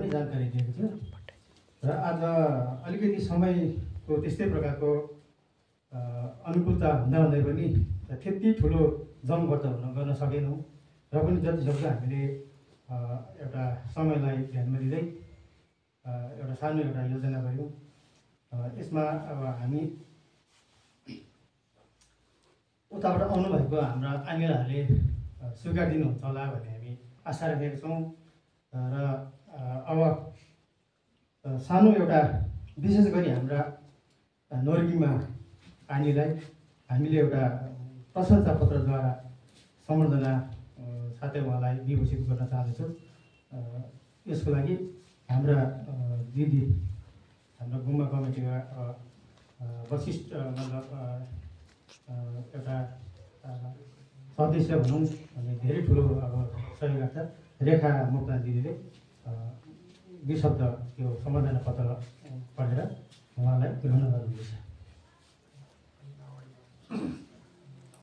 पनि जानकारी दिएको थियो र आज अलिकति समयको त्यस्तै प्रकारको अनुकूलता हुँदाहुँदै पनि त्यति ठुलो जमघट गर्न सकेनौँ र पनि जतिसक्दो हामीले एउटा समयलाई ध्यानमा दिँदै एउटा सानो एउटा योजना गऱ्यौँ। यसमा अब हामी उताबाट आउनुभएको हाम्रा आङ्गेलाहरूले स्वीकार दिनुहुन्छ होला भन्ने हामी आशा राखेका छौँ र अब सानो एउटा विशेष गरी हाम्रा नोर्गीमा आनीलाई हामीले एउटा प्रशंसा पत्रद्वारा सम्बर्धना साथै उहाँलाई विभूषित गर्न चाहन्छौँ। यसको लागि हाम्रा दिदी हाम्रो गुम्बा कमिटीका वरिष्ठ मतलब एउटा सदस्य भनौँ भने धेरै ठुलो अब सहयोगकर्ता रेखा मोक्तान दिदीले 2 शब्द यो सम्बर्धना पत्र पढेर उहाँलाई ग्रहण गर्नुहुनेछ।